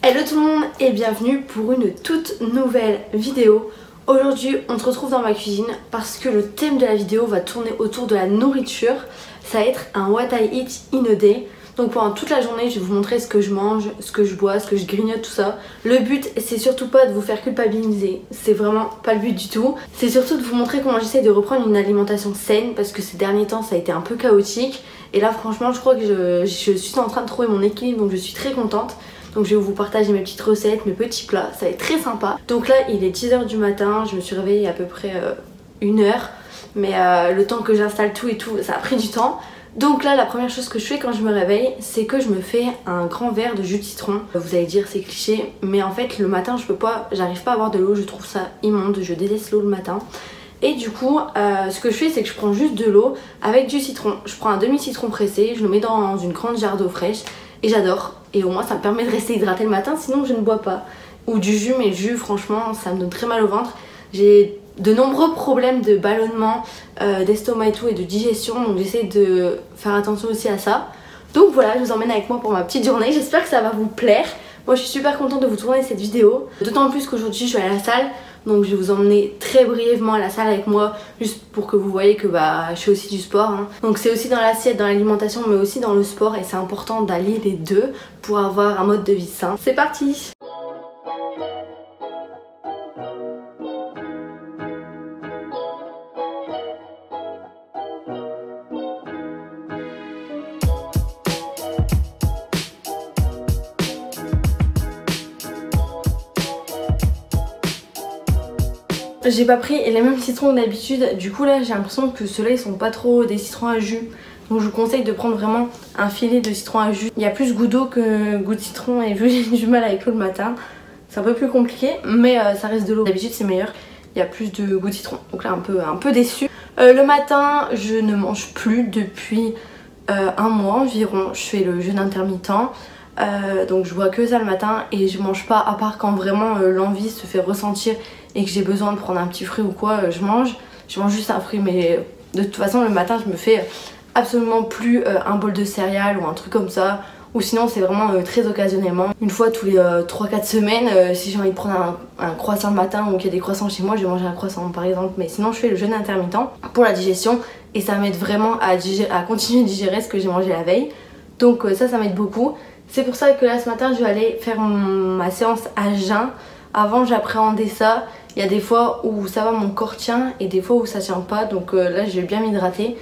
Hello tout le monde et bienvenue pour une toute nouvelle vidéo. Aujourd'hui on se retrouve dans ma cuisine parce que le thème de la vidéo va tourner autour de la nourriture. Ça va être un what I eat in a day. Donc pendant toute la journée je vais vous montrer ce que je mange, ce que je bois, ce que je grignote, tout ça. Le but c'est surtout pas de vous faire culpabiliser, c'est vraiment pas le but du tout. C'est surtout de vous montrer comment j'essaie de reprendre une alimentation saine parce que ces derniers temps ça a été un peu chaotique. Et là franchement je crois que je suis en train de trouver mon équilibre, donc je suis très contente. Donc je vais vous partager mes petites recettes, mes petits plats, ça va être très sympa. Donc là il est 10h du matin, je me suis réveillée à peu près 1 heure. Mais le temps que j'installe tout et tout, ça a pris du temps. Donc là la première chose que je fais quand je me réveille, c'est que je me fais un grand verre de jus de citron. Vous allez dire c'est cliché, mais en fait le matin j'arrive pas à boire de l'eau, je trouve ça immonde, je déteste l'eau le matin. Et du coup ce que je fais c'est que je prends juste de l'eau avec du citron. Je prends un demi-citron pressé, je le mets dans une grande jarre d'eau fraîche et j'adore. Et au moins ça me permet de rester hydratée le matin, sinon je ne bois pas. Ou du jus, mais le jus franchement ça me donne très mal au ventre. J'ai de nombreux problèmes de ballonnement, d'estomac et tout et de digestion, donc j'essaie de faire attention aussi à ça. Donc voilà, je vous emmène avec moi pour ma petite journée, j'espère que ça va vous plaire. Moi je suis super contente de vous tourner cette vidéo, d'autant plus qu'aujourd'hui je suis à la salle. Donc je vais vous emmener très brièvement à la salle avec moi, juste pour que vous voyez que je fais aussi du sport hein. Donc c'est aussi dans l'assiette, dans l'alimentation, mais aussi dans le sport. Et c'est important d'allier les deux pour avoir un mode de vie sain. C'est parti! J'ai pas pris les mêmes citrons que d'habitude, du coup là j'ai l'impression que ceux-là ils sont pas trop des citrons à jus. Donc je vous conseille de prendre vraiment un filet de citron à jus. Il y a plus goût d'eau que goût de citron et vu que j'ai du mal avec l'eau le matin, c'est un peu plus compliqué, mais ça reste de l'eau. D'habitude c'est meilleur, il y a plus de goût de citron. Donc là un peu déçue. Le matin je ne mange plus depuis 1 mois environ, je fais le jeûne intermittent. Donc je bois que ça le matin et je mange pas à part quand vraiment l'envie se fait ressentir et que j'ai besoin de prendre un petit fruit ou quoi, je mange juste un fruit. Mais de toute façon le matin je me fais absolument plus un bol de céréales ou un truc comme ça, ou sinon c'est vraiment très occasionnellement, une fois tous les 3-4 semaines. Si j'ai envie de prendre un croissant le matin ou qu'il y a des croissants chez moi, je vais manger un croissant par exemple. Mais sinon je fais le jeûne intermittent pour la digestion et ça m'aide vraiment à continuer de digérer ce que j'ai mangé la veille. Donc ça m'aide beaucoup. C'est pour ça que là ce matin je vais aller faire ma séance à jeun. Avant j'appréhendais ça, il y a des fois où ça va, mon corps tient, et des fois où ça tient pas, donc là je vais bien m'hydrater.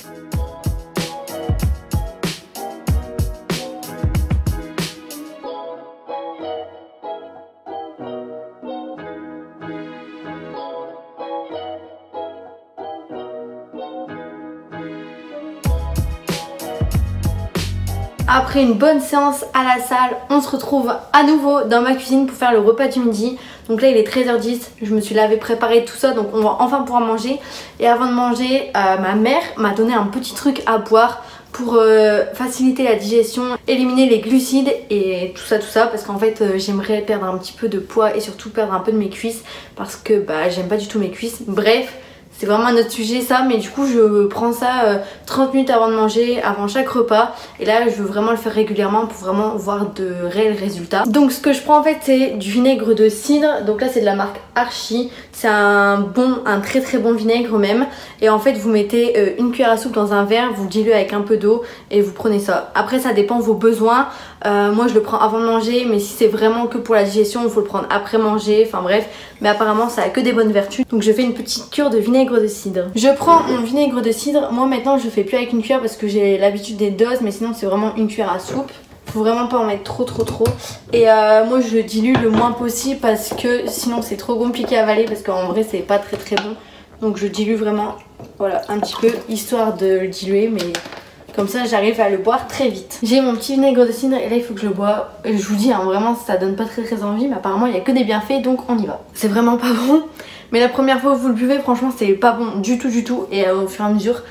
Après une bonne séance à la salle, on se retrouve à nouveau dans ma cuisine pour faire le repas du midi. Donc là il est 13h10, je me suis lavé, préparé tout ça, donc on va enfin pouvoir manger. Et avant de manger, ma mère m'a donné un petit truc à boire pour faciliter la digestion, éliminer les glucides et tout ça parce qu'en fait j'aimerais perdre un petit peu de poids et surtout perdre un peu de mes cuisses parce que j'aime pas du tout mes cuisses. Bref, c'est vraiment un autre sujet ça, mais du coup je prends ça 30 minutes avant de manger, avant chaque repas. Et là je veux vraiment le faire régulièrement pour vraiment voir de réels résultats. Donc ce que je prends en fait c'est du vinaigre de cidre. Donc là c'est de la marque Archie. C'est un très très bon vinaigre même. Et en fait vous mettez une cuillère à soupe dans un verre, vous le diluez avec un peu d'eau et vous prenez ça. Après ça dépend de vos besoins. Moi je le prends avant de manger, mais si c'est vraiment que pour la digestion il faut le prendre après manger, enfin bref. Mais apparemment ça a que des bonnes vertus. Donc je fais une petite cure de vinaigre de cidre. Je prends mon vinaigre de cidre. Moi maintenant je fais plus avec une cuillère parce que j'ai l'habitude des doses, mais sinon c'est vraiment une cuillère à soupe. Faut vraiment pas en mettre trop. Et moi je le dilue le moins possible parce que sinon c'est trop compliqué à avaler, parce qu'en vrai c'est pas très bon. Donc je dilue vraiment, voilà, un petit peu histoire de le diluer, mais comme ça j'arrive à le boire très vite. J'ai mon petit vinaigre de cidre et là il faut que je le bois. Et je vous dis hein, vraiment ça donne pas très envie, mais apparemment il y a que des bienfaits, donc on y va. C'est vraiment pas bon, mais la première fois que vous le buvez franchement c'est pas bon du tout. Et au fur et à mesure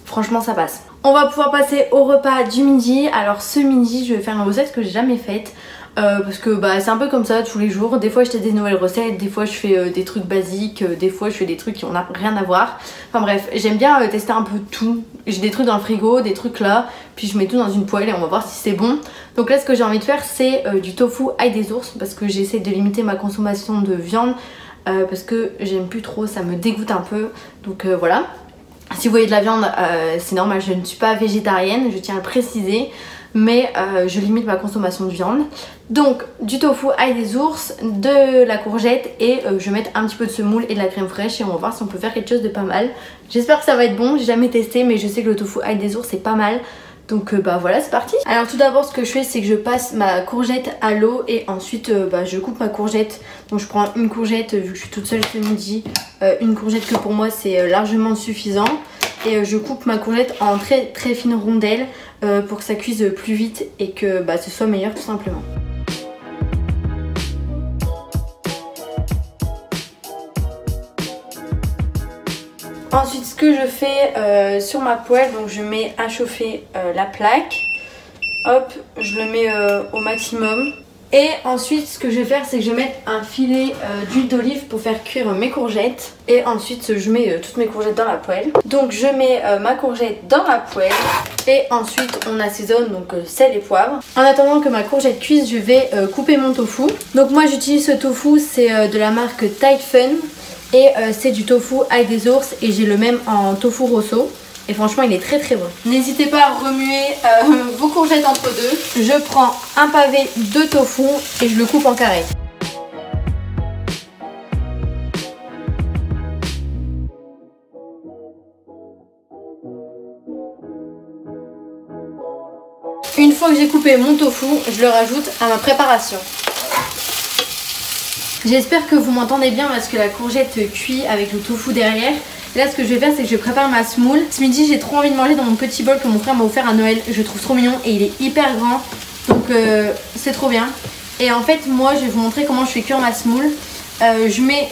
franchement ça passe. On va pouvoir passer au repas du midi. Alors ce midi je vais faire une recette que j'ai jamais faite. parce que bah, c'est un peu comme ça tous les jours. Des fois je teste des nouvelles recettes, des fois je fais des trucs basiques, des fois je fais des trucs qui n'ont rien à voir. Enfin bref, j'aime bien tester un peu tout. J'ai des trucs dans le frigo, des trucs là, puis je mets tout dans une poêle et on va voir si c'est bon. Donc là ce que j'ai envie de faire c'est du tofu ail des ours, parce que j'essaie de limiter ma consommation de viande, parce que j'aime plus trop, ça me dégoûte un peu. Donc voilà. Si vous voyez de la viande, c'est normal, je ne suis pas végétarienne, je tiens à le préciser. Mais je limite ma consommation de viande. Donc du tofu ail des ours, de la courgette et je vais mettre un petit peu de semoule et de la crème fraîche et on va voir si on peut faire quelque chose de pas mal. J'espère que ça va être bon, j'ai jamais testé mais je sais que le tofu ail des ours c'est pas mal. Donc bah voilà, c'est parti. Alors tout d'abord ce que je fais c'est que je passe ma courgette à l'eau et ensuite je coupe ma courgette. Donc je prends une courgette, vu que je suis toute seule ce midi, une courgette que pour moi c'est largement suffisant. Et je coupe ma courgette en très fines rondelles pour que ça cuise plus vite et que ce soit meilleur tout simplement. Ensuite ce que je fais sur ma poêle, donc je mets à chauffer la plaque. Hop, je le mets au maximum. Et ensuite ce que je vais faire c'est que je vais mettre un filet d'huile d'olive pour faire cuire mes courgettes. Et ensuite je mets toutes mes courgettes dans la poêle. Donc je mets ma courgette dans la poêle. Et ensuite on assaisonne donc sel et poivre. En attendant que ma courgette cuise je vais couper mon tofu. Donc moi j'utilise ce tofu, c'est de la marque Typhon. Et c'est du tofu ail des ours et j'ai le même en tofu rosso. Et franchement il est très bon. N'hésitez pas à remuer vos courgettes entre deux. Je prends un pavé de tofu et je le coupe en carrés. Une fois que j'ai coupé mon tofu, je le rajoute à ma préparation. J'espère que vous m'entendez bien parce que la courgette cuit avec le tofu derrière. Et là ce que je vais faire c'est que je prépare ma semoule. Ce midi j'ai trop envie de manger dans mon petit bol que mon frère m'a offert à Noël. Je le trouve trop mignon et il est hyper grand. Donc c'est trop bien. Et en fait moi je vais vous montrer comment je fais cuire ma semoule. Je mets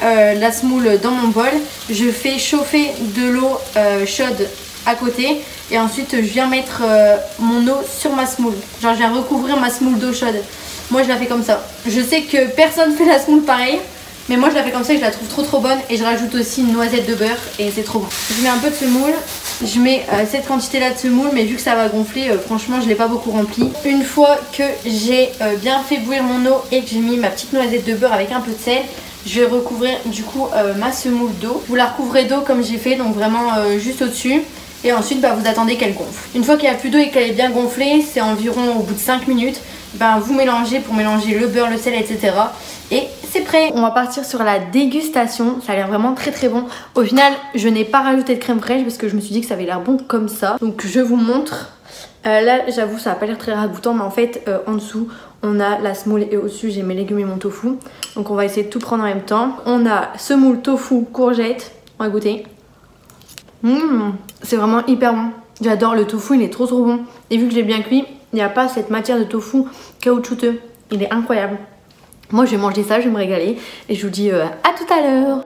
la semoule dans mon bol. Je fais chauffer de l'eau chaude à côté. Et ensuite je viens mettre mon eau sur ma semoule. Genre je viens recouvrir ma semoule d'eau chaude. Moi je la fais comme ça. Je sais que personne fait la semoule pareil. Mais moi je la fais comme ça et je la trouve trop bonne. Et je rajoute aussi une noisette de beurre et c'est trop bon. Je mets un peu de semoule. Je mets cette quantité là de semoule. Mais vu que ça va gonfler, franchement je l'ai pas beaucoup rempli. Une fois que j'ai bien fait bouillir mon eau et que j'ai mis ma petite noisette de beurre avec un peu de sel, je vais recouvrir du coup ma semoule d'eau. Vous la recouvrez d'eau comme j'ai fait, donc vraiment juste au dessus. Et ensuite vous attendez qu'elle gonfle. Une fois qu'il n'y a plus d'eau et qu'elle est bien gonflée, c'est environ au bout de 5 minutes. Vous mélangez pour mélanger le beurre, le sel, etc. Et c'est prêt. On va partir sur la dégustation. Ça a l'air vraiment très bon. Au final, je n'ai pas rajouté de crème fraîche parce que je me suis dit que ça avait l'air bon comme ça. Donc je vous montre. Là, j'avoue, ça n'a pas l'air très ragoûtant, mais en fait, en dessous, on a la semoule et au-dessus, j'ai mes légumes et mon tofu. Donc on va essayer de tout prendre en même temps. On a semoule, tofu, courgette. On va goûter. C'est vraiment hyper bon. J'adore le tofu, il est trop bon. Et vu que j'ai bien cuit, il n'y a pas cette matière de tofu caoutchouteux. Il est incroyable. Moi je vais manger ça, je vais me régaler. Et je vous dis à tout à l'heure.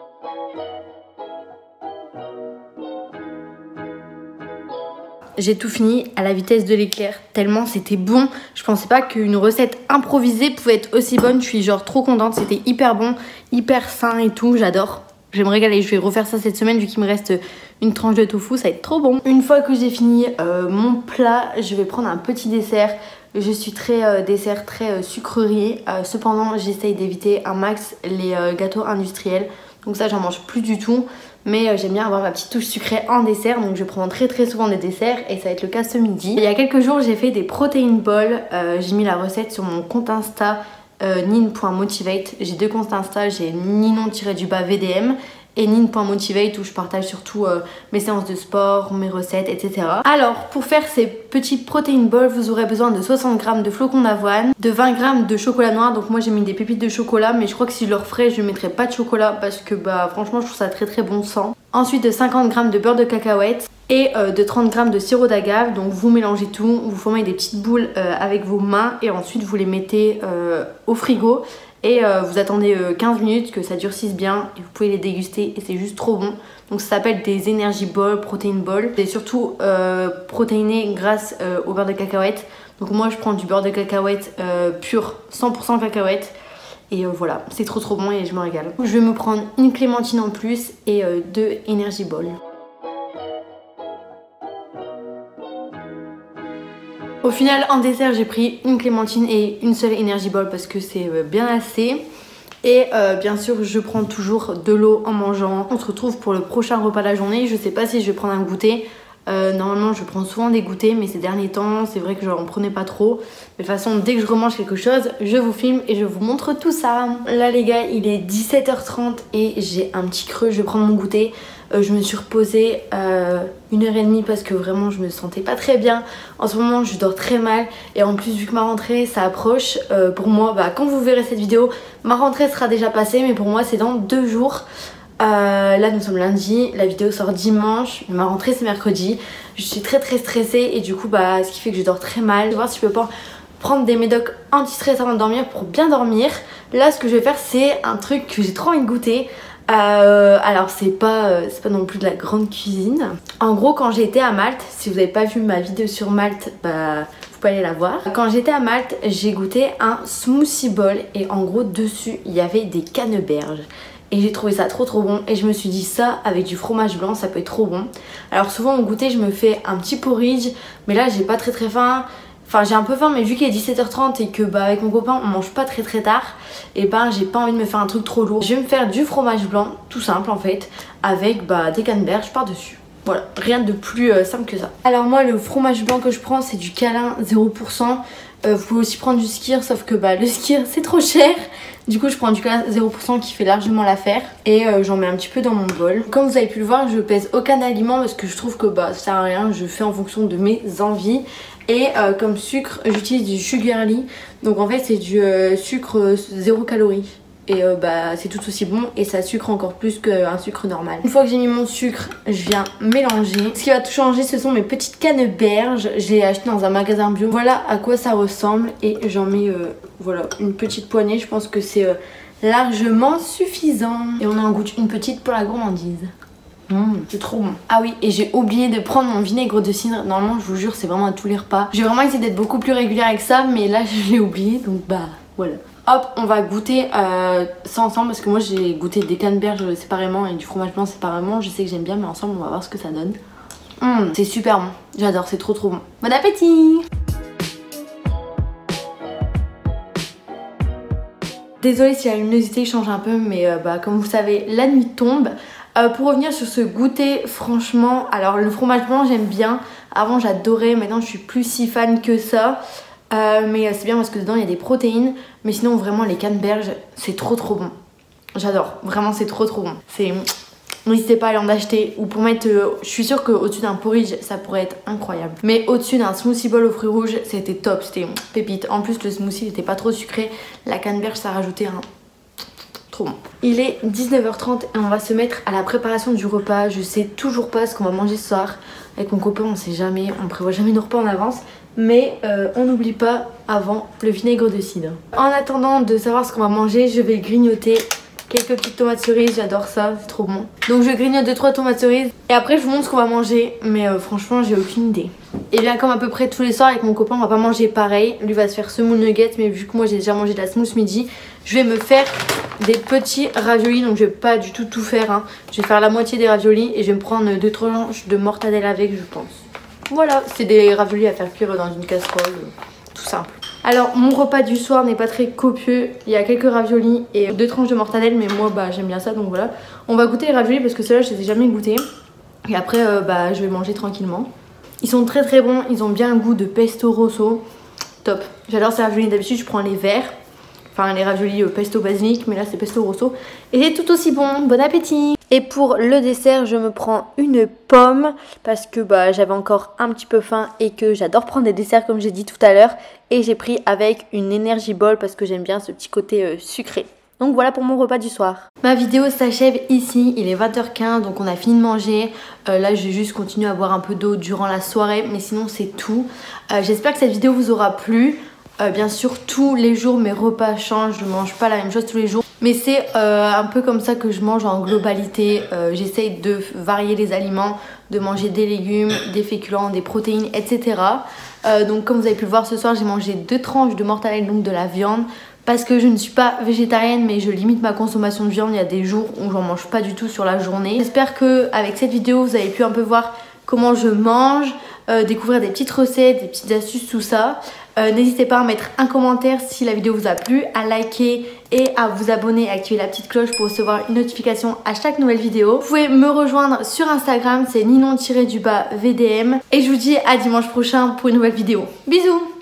J'ai tout fini à la vitesse de l'éclair, tellement c'était bon. Je pensais pas qu'une recette improvisée pouvait être aussi bonne. Je suis genre trop contente, c'était hyper bon, hyper sain et tout, j'adore. Je vais me régaler, je vais refaire ça cette semaine vu qu'il me reste une tranche de tofu, ça va être trop bon. Une fois que j'ai fini mon plat, je vais prendre un petit dessert. Je suis très dessert, très sucrerie. Cependant, j'essaye d'éviter un max les gâteaux industriels. Donc ça, j'en mange plus du tout. Mais j'aime bien avoir ma petite touche sucrée en dessert. Donc je prends très souvent des desserts et ça va être le cas ce midi. Il y a quelques jours, j'ai fait des protein balls. J'ai mis la recette sur mon compte Insta. nin.motivate. J'ai deux comptes Insta, j'ai ninon-VDM et nin.motivate où je partage surtout mes séances de sport, mes recettes, etc. Alors pour faire ces petits protein balls, vous aurez besoin de 60 g de flocons d'avoine, de 20 g de chocolat noir. Donc moi j'ai mis des pépites de chocolat, mais je crois que si je le referais je ne mettrais pas de chocolat parce que franchement je trouve ça très bon sang. Ensuite de 50 g de beurre de cacahuète et de 30 g de sirop d'agave. Donc vous mélangez tout, vous formez des petites boules avec vos mains et ensuite vous les mettez au frigo et vous attendez 15 minutes que ça durcisse bien et vous pouvez les déguster et c'est juste trop bon. Donc ça s'appelle des energy balls, protein balls. C'est surtout protéiné grâce au beurre de cacahuète. Donc moi je prends du beurre de cacahuète pur, 100% cacahuète. Et voilà, c'est trop bon et je me régale. Je vais me prendre une clémentine en plus et 2 Energy Balls. Au final, en dessert, j'ai pris une clémentine et une seule Energy Ball parce que c'est bien assez. Et bien sûr, je prends toujours de l'eau en mangeant. On se retrouve pour le prochain repas de la journée. Je sais pas si je vais prendre un goûter. Normalement, je prends souvent des goûters, mais ces derniers temps, c'est vrai que j'en prenais pas trop. Mais de toute façon, dès que je remange quelque chose, je vous filme et je vous montre tout ça. Là, les gars, il est 17h30 et j'ai un petit creux. Je vais prendre mon goûter. Je me suis reposée 1h30 parce que vraiment je me sentais pas très bien. En ce moment je dors très mal et en plus vu que ma rentrée ça approche, pour moi quand vous verrez cette vidéo ma rentrée sera déjà passée, mais pour moi c'est dans 2 jours. Là nous sommes lundi, la vidéo sort dimanche, ma rentrée c'est mercredi. Je suis très stressée et du coup ce qui fait que je dors très mal. Je vais voir si je peux pas prendre des médocs anti-stress avant de dormir pour bien dormir. Là ce que je vais faire c'est un truc que j'ai trop envie de goûter. Alors c'est pas non plus de la grande cuisine. En gros quand j'étais à Malte, si vous n'avez pas vu ma vidéo sur Malte, vous pouvez aller la voir. Quand j'étais à Malte, j'ai goûté un smoothie bowl et en gros dessus il y avait des canneberges. Et j'ai trouvé ça trop bon et je me suis dit ça avec du fromage blanc ça peut être trop bon. Alors souvent au goûter je me fais un petit porridge, mais là j'ai pas très faim. Enfin j'ai un peu faim mais vu qu'il est 17h30 et que avec mon copain on mange pas très tard, et j'ai pas envie de me faire un truc trop lourd. Je vais me faire du fromage blanc tout simple en fait avec des canneberges par dessus. Voilà, rien de plus simple que ça. Alors moi le fromage blanc que je prends c'est du Calin 0%. Vous pouvez aussi prendre du Skyr, sauf que le Skyr c'est trop cher. Du coup je prends du Calin 0% qui fait largement l'affaire. Et j'en mets un petit peu dans mon bol. Comme vous avez pu le voir, je pèse aucun aliment parce que je trouve que ça sert à rien. Je fais en fonction de mes envies. Et comme sucre j'utilise du Sugarly. Donc en fait c'est du sucre 0 calories. Et c'est tout aussi bon et ça sucre encore plus qu'un sucre normal. Une fois que j'ai mis mon sucre, je viens mélanger. Ce qui va tout changer, ce sont mes petites canneberges. Je les ai achetées dans un magasin bio. Voilà à quoi ça ressemble et j'en mets voilà, une petite poignée. Je pense que c'est largement suffisant. Et on en goûte une petite pour la gourmandise. C'est trop bon. Ah oui, et j'ai oublié de prendre mon vinaigre de cidre. Normalement, je vous jure, c'est vraiment à tous les repas. J'ai vraiment essayé d'être beaucoup plus régulière avec ça, mais là, je l'ai oublié, donc voilà. Hop, on va goûter ça ensemble parce que moi j'ai goûté des canneberges séparément et du fromage blanc séparément. Je sais que j'aime bien, mais ensemble on va voir ce que ça donne. C'est super bon, j'adore, c'est trop bon. Bon appétit! Désolée si la luminosité change un peu, mais comme vous savez, la nuit tombe. Pour revenir sur ce goûter, franchement, alors le fromage blanc j'aime bien. Avant j'adorais, maintenant je suis plus si fan que ça. Mais c'est bien parce que dedans il y a des protéines. Mais sinon vraiment les canneberges c'est trop bon. J'adore, vraiment c'est trop bon. N'hésitez pas à aller en acheter. Ou pour mettre, je suis sûre qu'au dessus d'un porridge ça pourrait être incroyable. Mais au dessus d'un smoothie bowl aux fruits rouges c'était top, c'était pépite. En plus le smoothie n'était pas trop sucré. La canneberge ça rajoutait un trop bon. Il est 19h30 et on va se mettre à la préparation du repas. Je sais toujours pas ce qu'on va manger ce soir. Avec mon copain on sait jamais, on prévoit jamais nos repas en avance. Mais on n'oublie pas avant le vinaigre de cidre. En attendant de savoir ce qu'on va manger, je vais grignoter quelques petites tomates cerises, j'adore ça, c'est trop bon. Donc je grignote 2-3 tomates cerises et après je vous montre ce qu'on va manger, mais franchement j'ai aucune idée. Et bien comme à peu près tous les soirs avec mon copain on va pas manger pareil, lui va se faire semoule nuggets, mais vu que moi j'ai déjà mangé de la semoule ce midi, je vais me faire des petits raviolis, donc je vais pas du tout faire, hein. Je vais faire la moitié des raviolis et je vais me prendre 2 tranches de mortadelle avec, je pense. Voilà, c'est des raviolis à faire cuire dans une casserole, tout simple. Alors mon repas du soir n'est pas très copieux, il y a quelques raviolis et 2 tranches de mortadelle, mais moi j'aime bien ça, donc voilà. On va goûter les raviolis parce que ceux-là je les ai jamais goûtés. Et après je vais manger tranquillement. Ils sont très bons, ils ont bien un goût de pesto rosso, top. J'adore ces raviolis, d'habitude je prends les verts. Enfin les raviolis pesto basilic, mais là c'est pesto rosso. Et c'est tout aussi bon, bon appétit! Et pour le dessert, je me prends une pomme parce que j'avais encore un petit peu faim et que j'adore prendre des desserts comme j'ai dit tout à l'heure. Et j'ai pris avec une Energy Ball parce que j'aime bien ce petit côté sucré. Donc voilà pour mon repas du soir. Ma vidéo s'achève ici, il est 20h15 donc on a fini de manger. Là je vais juste continuer à boire un peu d'eau durant la soirée, mais sinon c'est tout. J'espère que cette vidéo vous aura plu. Bien sûr tous les jours mes repas changent, je ne mange pas la même chose tous les jours. Mais c'est un peu comme ça que je mange en globalité. J'essaye de varier les aliments, de manger des légumes, des féculents, des protéines, etc. Donc comme vous avez pu le voir ce soir, j'ai mangé 2 tranches de mortadelle, donc de la viande. Parce que je ne suis pas végétarienne, mais je limite ma consommation de viande. Il y a des jours où j'en mange pas du tout sur la journée. J'espère qu'avec cette vidéo, vous avez pu un peu voir comment je mange, découvrir des petites recettes, des petites astuces, tout ça. N'hésitez pas à mettre un commentaire si la vidéo vous a plu, à liker et à vous abonner et activer la petite cloche pour recevoir une notification à chaque nouvelle vidéo. Vous pouvez me rejoindre sur Instagram, c'est ninon-VDM. Et je vous dis à dimanche prochain pour une nouvelle vidéo. Bisous!